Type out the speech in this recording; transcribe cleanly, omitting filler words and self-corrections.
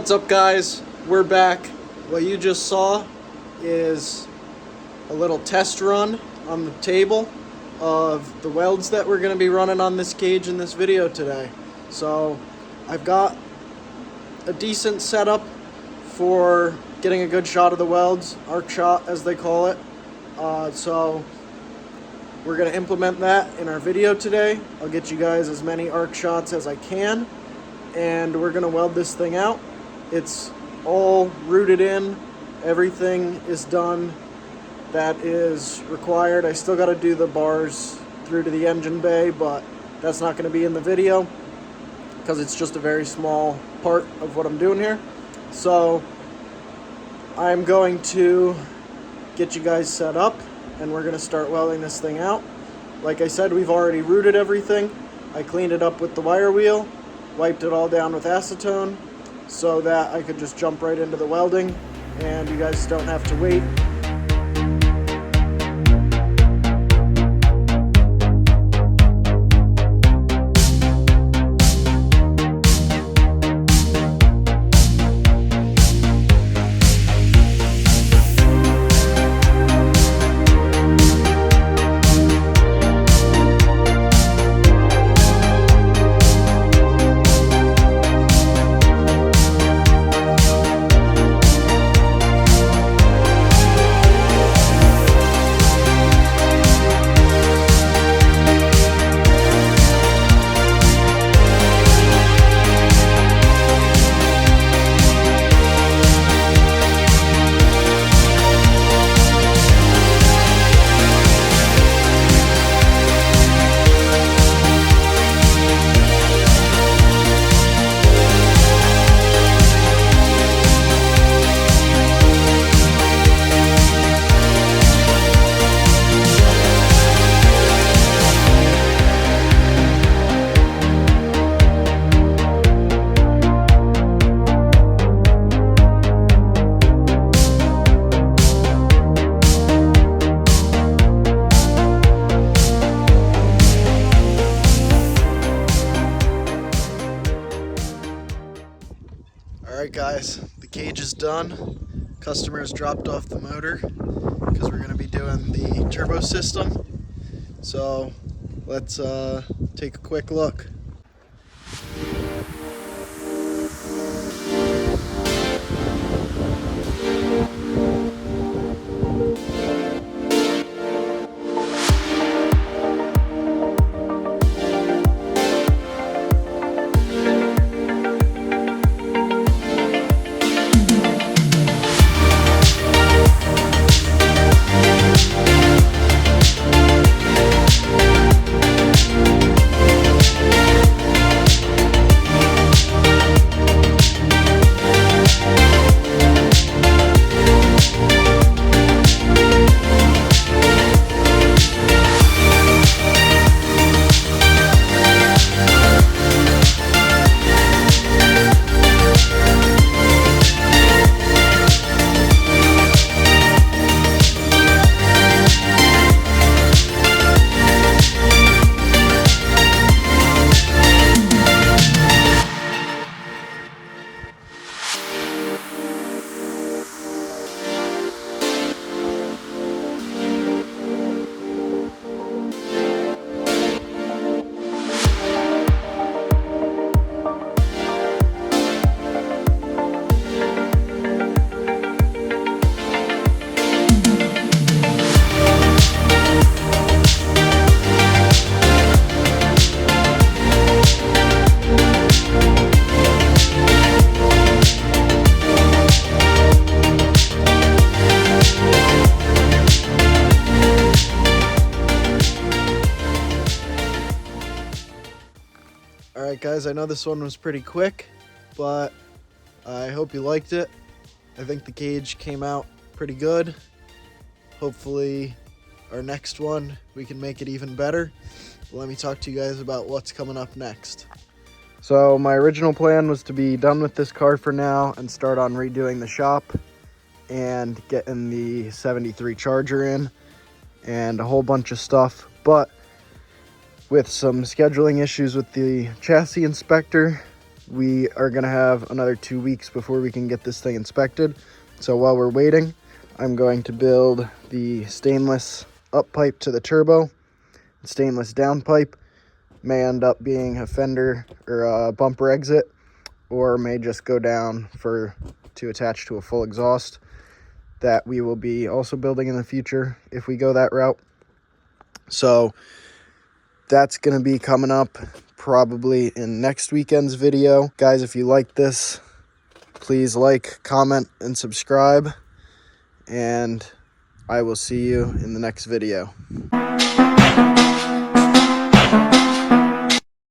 What's up, guys? We're back. What you just saw is a little test run on the table of the welds that we're going to be running on this cage in this video today. So I've got a decent setup for getting a good shot of the welds, arc shot as they call it. So we're going to implement that in our video today. I'll get you guys as many arc shots as I can, and we're going to weld this thing out. It's all rooted in. Everything is done that is required. I still got to do the bars through to the engine bay, but that's not going to be in the video because it's just a very small part of what I'm doing here. So I'm going to get you guys set up and we're going to start welding this thing out. Like I said, we've already rooted everything. I cleaned it up with the wire wheel, wiped it all down with acetone so that I could just jump right into the welding and you guys don't have to wait. Alright guys, the cage is done. Customer has dropped off the motor because we're going to be doing the turbo system. So let's take a quick look. Alright guys, I know this one was pretty quick, but I hope you liked it. I think the cage came out pretty good. Hopefully our next one we can make it even better. Let me talk to you guys about what's coming up next. So my original plan was to be done with this car for now and start on redoing the shop and getting the 73 Charger in and a whole bunch of stuff, but with some scheduling issues with the chassis inspector, we are gonna have another 2 weeks before we can get this thing inspected. So while we're waiting, I'm going to build the stainless up pipe to the turbo. Stainless down pipe may end up being a fender or a bumper exit, or may just go down to attach to a full exhaust that we will be also building in the future if we go that route. So that's going to be coming up probably in next weekend's video. Guys, if you like this, please like, comment, and subscribe, and I will see you in the next video.